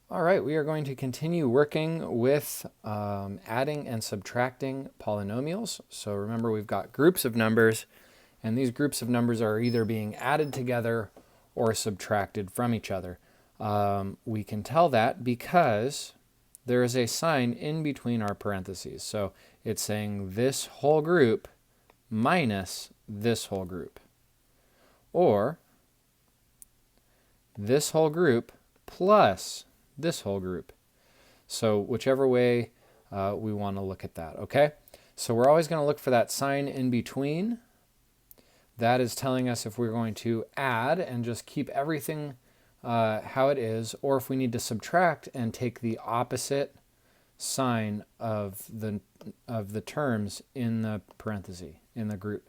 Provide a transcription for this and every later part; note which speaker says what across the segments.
Speaker 1: All right, we are going to continue working with adding and subtracting polynomials. So remember, we've got groups of numbers, and these groups of numbers are either being added together or subtracted from each other. We can tell that because there is a sign in between our parentheses. So it's saying this whole group minus this whole group, or this whole group plus this whole group. So whichever way we want to look at that, okay? So we're always going to look for that sign in between. That is telling us if we're going to add and just keep everything how it is, or if we need to subtract and take the opposite sign of the terms in the parenthesis, in the group.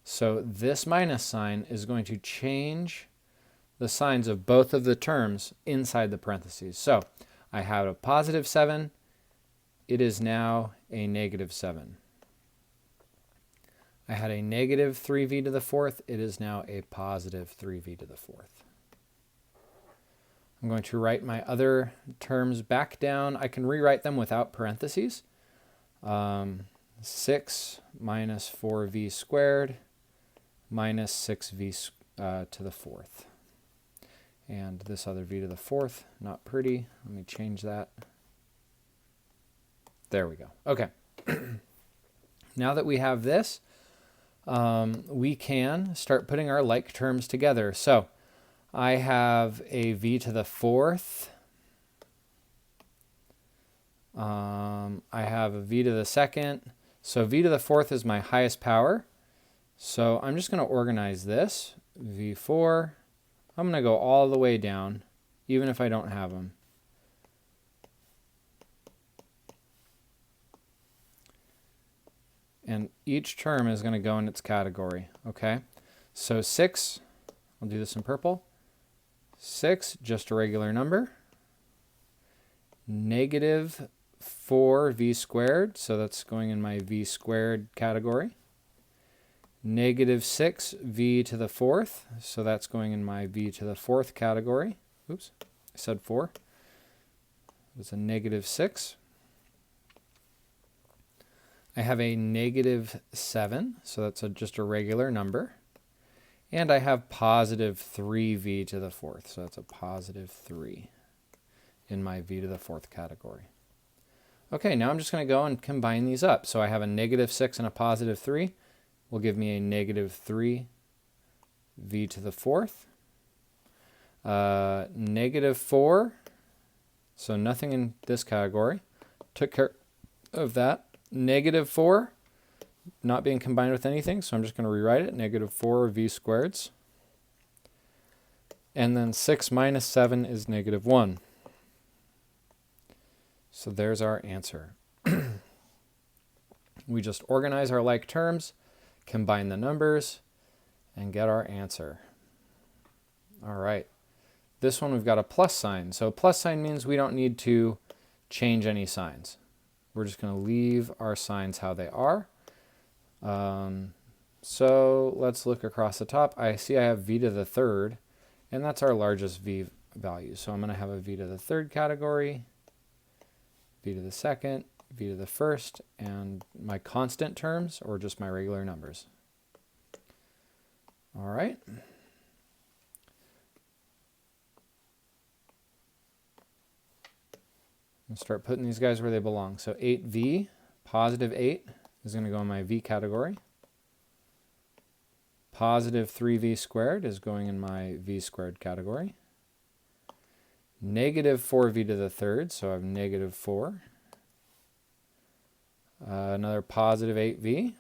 Speaker 1: So this minus sign is going to change the signs of both of the terms inside the parentheses. So I have a positive 7. It is now a negative 7. I had a negative 3v to the fourth. It is now a positive 3v to the fourth. I'm going to write my other terms back down. I can rewrite them without parentheses. 6 minus 4v squared minus 6v to the fourth. And this other v to the fourth, not pretty. Let me change that. There we go. Okay. Now that we have this, we can start putting our like terms together. So I have a v to the fourth. I have a v to the second. So v to the fourth is my highest power. So I'm just going to organize this. v4. I'm going to go all the way down, even if I don't have them. And each term is going to go in its category, okay? So 6, I'll do this in purple. 6, just a regular number. Negative 4v squared, so that's going in my v squared category. Negative 6v to the fourth, so that's going in my v to the fourth category. Oops, I said 4. It was a negative 6. I have a negative 7, so that's just a regular number. And I have positive 3v to the fourth, so that's a positive 3 in my v to the fourth category. Okay, now I'm just going to go and combine these up. So I have a negative 6 and a positive 3. Will give me a negative 3 v to the fourth. Negative 4, so nothing in this category. Took care of that. Negative 4, not being combined with anything, so I'm just going to rewrite it. Negative 4 v squareds. And then 6 minus 7 is negative 1. So there's our answer. We just organize our like terms, combine the numbers, and get our answer. All right. This one we've got a plus sign. So plus sign means we don't need to change any signs. We're just going to leave our signs how they are. So let's look across the top. I see I have v to the third, and that's our largest v value. So I'm going to have a v to the third category, v to the second, v to the first, and my constant terms, or just my regular numbers. All right. I'll start putting these guys where they belong. So 8v, positive 8, is going to go in my v category. Positive 3v squared is going in my v squared category. Negative 4v to the third, so I have negative 4. Another positive 8v.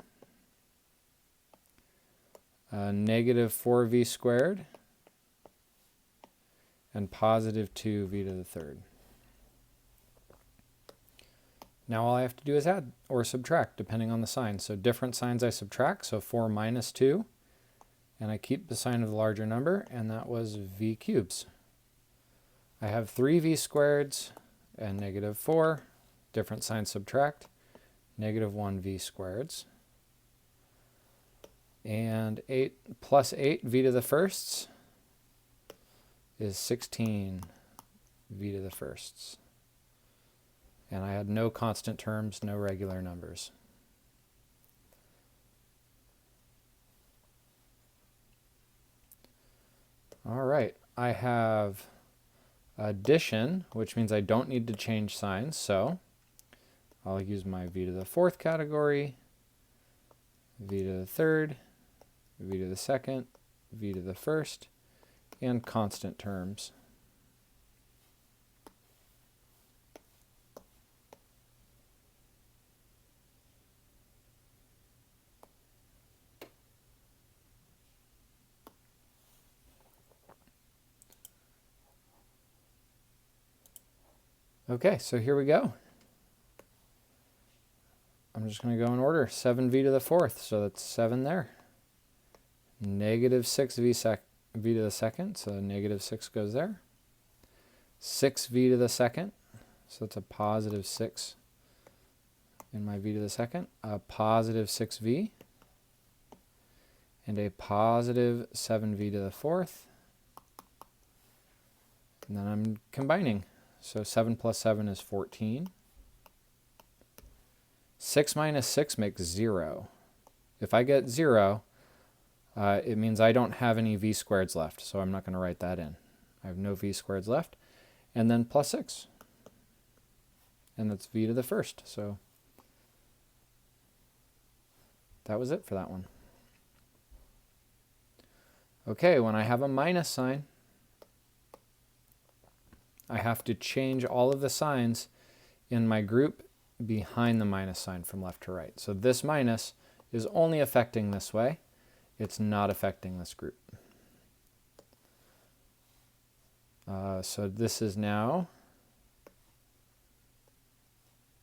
Speaker 1: Negative 4v squared. And positive 2v to the third. Now all I have to do is add or subtract, depending on the sign. So different signs I subtract, so 4 minus 2. And I keep the sign of the larger number, and that was v cubes. I have 3v squareds and negative 4. Different signs subtract. Negative 1v squareds. And 8 plus 8, v to the firsts, is 16 v to the firsts. And I had no constant terms, no regular numbers. All right, I have addition, which means I don't need to change signs, so I'll use my v to the fourth category, v to the third, v to the second, v to the first, and constant terms. Okay, so here we go. I'm just going to go in order. 7v to the fourth, so that's 7 there. Negative 6v to the second, so negative 6 goes there. 6v to the second, so that's a positive 6 in my v to the second. A positive 6v, and a positive 7v to the fourth. And then I'm combining. So 7 plus 7 is 14. 6 minus 6 makes 0. If I get 0, it means I don't have any v squareds left, so I'm not going to write that in. I have no v squareds left. And then plus 6. And that's v to the first. So that was it for that one. Okay, when I have a minus sign, I have to change all of the signs in my group behind the minus sign from left to right. So this minus is only affecting this way. It's not affecting this group. So this is now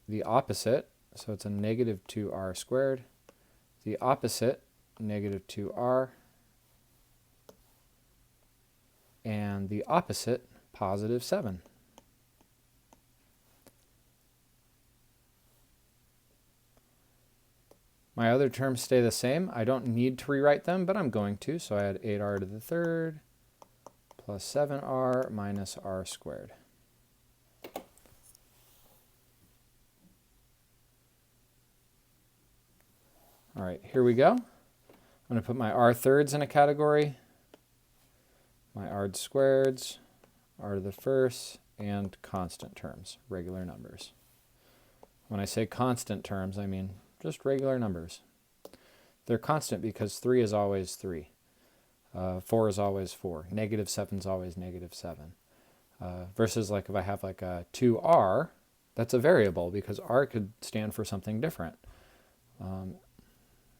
Speaker 1: the opposite. So it's a negative 2r squared. The opposite, negative 2r. And the opposite, positive 7. My other terms stay the same. I don't need to rewrite them, but I'm going to. So I had 8r to the third plus 7r minus r squared. All right, here we go. I'm going to put my r thirds in a category, my r squareds, r to the first, and constant terms, regular numbers. When I say constant terms, I mean just regular numbers. They're constant because 3 is always 3. 4 is always 4. Negative 7 is always negative 7. Versus like if I have like a 2r, that's a variable because r could stand for something different.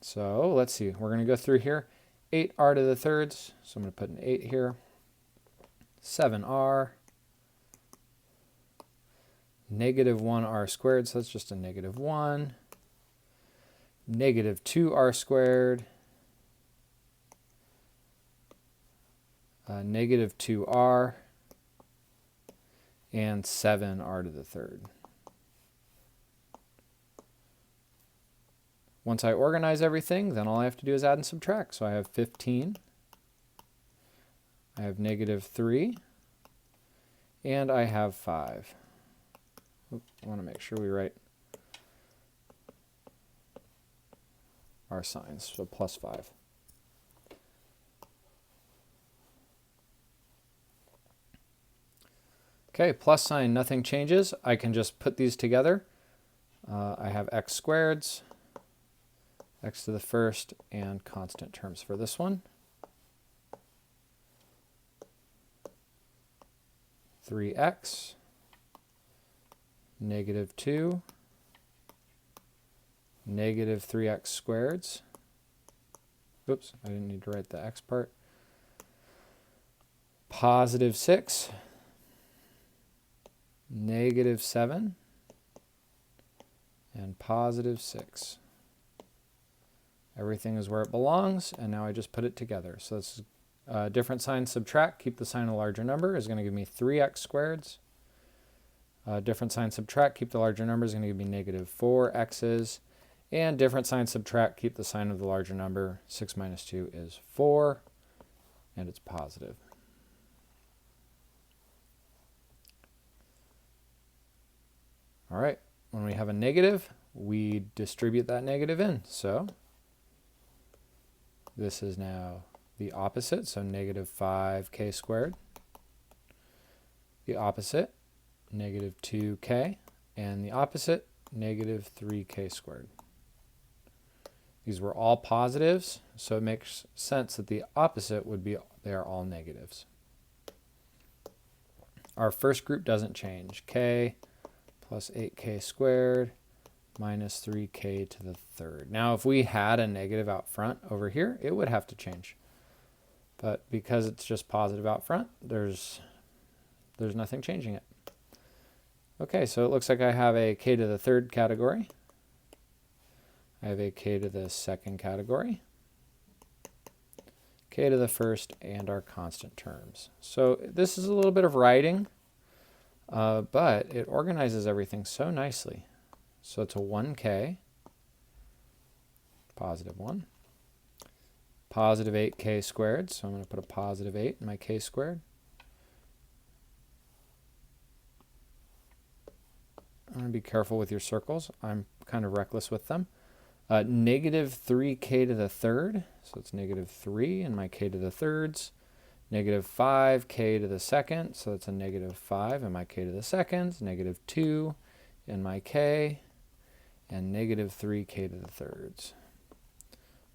Speaker 1: So let's see. We're going to go through here. 8r to the thirds. So I'm going to put an 8 here. 7r. Negative 1r squared. So that's just a negative 1. Negative 2r squared. Negative 2r. And 7r to the third. Once I organize everything, then all I have to do is add and subtract. So I have 15, I have negative 3, and I have 5. Oops, I want to make sure we write our signs, so plus 5. Okay, plus sign, nothing changes. I can just put these together. I have x squareds, x to the first, and constant terms for this one. 3x, negative 2, negative 3x squareds. Oops, I didn't need to write the x part. Positive 6, negative 7, and positive 6. Everything is where it belongs, and now I just put it together. So this is different sign, subtract, keep the sign a larger number is going to give me 3x squareds. Different sign, subtract, keep the larger number is going to give me negative 4x's. And different sign, subtract, keep the sign of the larger number. 6 minus 2 is 4, and it's positive. All right, when we have a negative, we distribute that negative in. So this is now the opposite, so negative 5k squared. The opposite, negative 2k, and the opposite, negative 3k squared. These were all positives, so it makes sense that the opposite would be they are all negatives. Our first group doesn't change. K plus 8k squared minus 3k to the third. Now, if we had a negative out front over here, it would have to change. But because it's just positive out front, there's nothing changing it. Okay, so it looks like I have a k to the third category. I have a k to the second category, k to the first, and our constant terms. So this is a little bit of writing, but it organizes everything so nicely. So it's a 1k, positive 1, positive 8k squared, so I'm going to put a positive 8 in my k squared. I'm going to be careful with your circles. I'm kind of reckless with them. Negative 3k to the third, so it's negative 3 in my k to the thirds. Negative 5k to the second, so that's a negative 5 in my k to the seconds. Negative 2 in my k, and negative 3k to the thirds.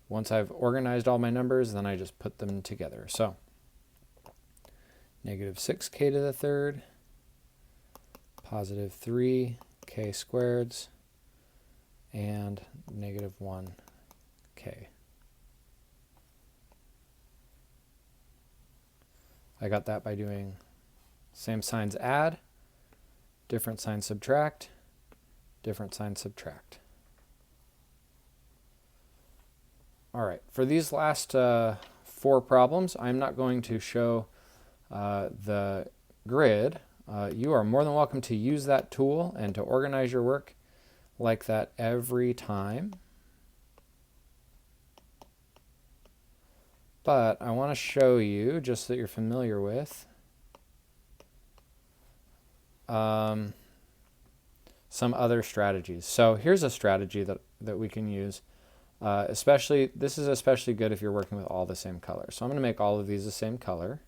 Speaker 1: Once I've organized all my numbers, then I just put them together. So negative 6k to the third, positive 3k squareds, and negative 1k. I got that by doing same signs add, different signs subtract, different signs subtract. All right, for these last 4 problems, I'm not going to show the grid. You are more than welcome to use that tool and to organize your work like that every time. But I want to show you, just so that you're familiar with, some other strategies. So here's a strategy that we can use. This is especially good if you're working with all the same color. So I'm going to make all of these the same color.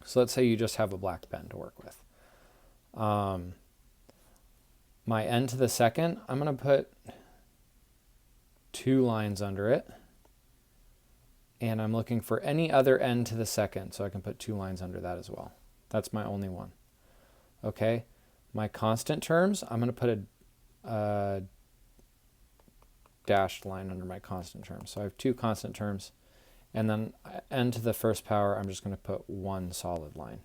Speaker 1: So let's say you just have a black pen to work with. My n to the second, I'm going to put 2 lines under it. And I'm looking for any other n to the second, so I can put 2 lines under that as well. That's my only one. Okay, my constant terms, I'm going to put a dashed line under my constant terms. So I have 2 constant terms. And then n to the first power, I'm just going to put 1 solid line.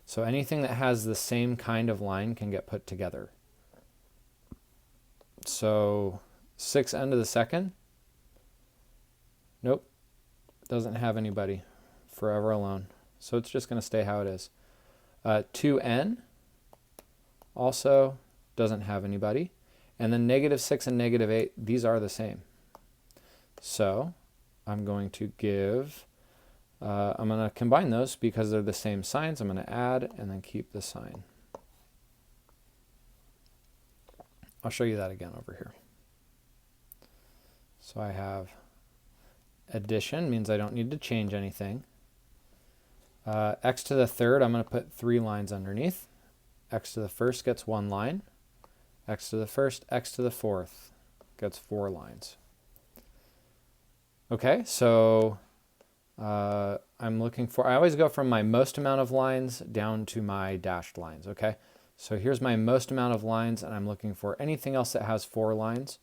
Speaker 1: So anything that has the same kind of line can get put together. So 6n to the second, nope, doesn't have anybody, forever alone. So it's just going to stay how it is. 2n also doesn't have anybody. And then negative 6 and negative 8, these are the same. So I'm going to I'm going to combine those because they're the same signs. I'm going to add and then keep the sign. I'll show you that again over here. So I have addition, means I don't need to change anything. X to the third, I'm going to put 3 lines underneath. X to the first gets 1 line. X to the first, X to the fourth gets 4 lines. Okay, so I'm looking for, I always go from my most amount of lines down to my dashed lines, okay? So here's my most amount of lines, and I'm looking for anything else that has 4 lines,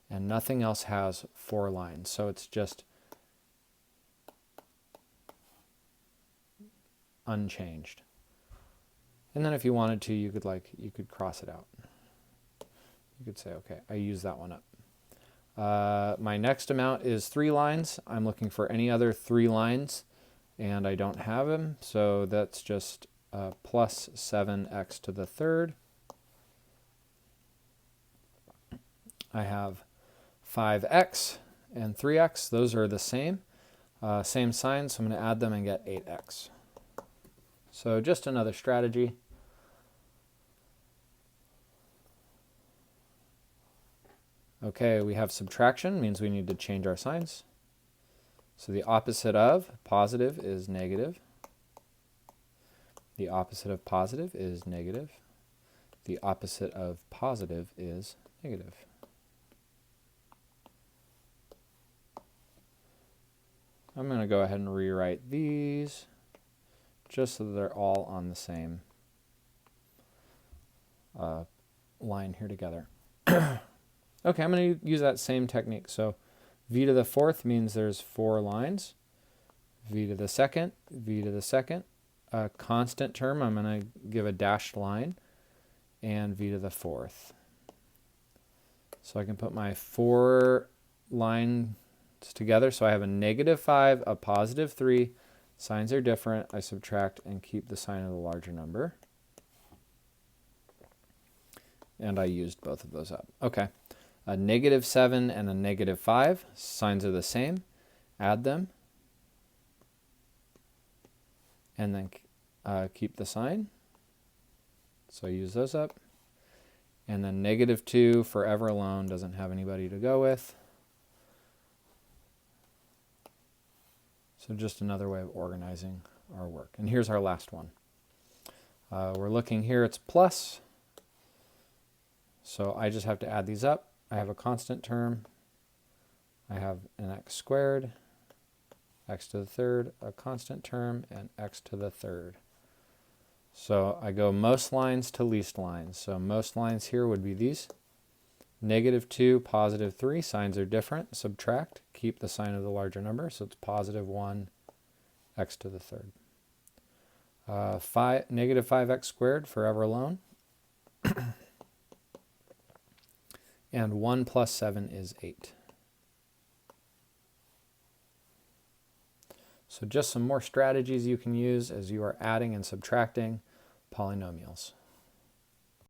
Speaker 1: and nothing else has 4 lines. So it's just unchanged. And then if you wanted to, you could cross it out. You could say, okay, I use that one up. My next amount is 3 lines. I'm looking for any other 3 lines, and I don't have them, so that's just plus 7x to the third. I have 5x and 3x. Those are the same. Same sign, so I'm going to add them and get 8x. So just another strategy. Okay, we have subtraction, means we need to change our signs. So the opposite of positive is negative. The opposite of positive is negative. The opposite of positive is negative. I'm going to go ahead and rewrite these just so that they're all on the same line here together. Okay, I'm going to use that same technique. So v to the fourth means there's 4 lines. V to the second, v to the second. A constant term, I'm going to give a dashed line, and v to the fourth. So I can put my 4 lines together. So I have a -5, a +3. Signs are different. I subtract and keep the sign of the larger number. And I used both of those up. Okay. A -7 and a -5. Signs are the same. Add them. And then keep the sign. So I use those up. And then -2 forever alone, doesn't have anybody to go with. So just another way of organizing our work. And here's our last one. We're looking here, it's plus. So I just have to add these up. I have a constant term. I have an x squared, x to the third, a constant term, and x to the third. So I go most lines to least lines. So most lines here would be these. -2, +3, signs are different. Subtract, keep the sign of the larger number. So it's +1, x to the third. -5x squared, forever alone. And 1 + 7 is 8. So just some more strategies you can use as you are adding and subtracting polynomials.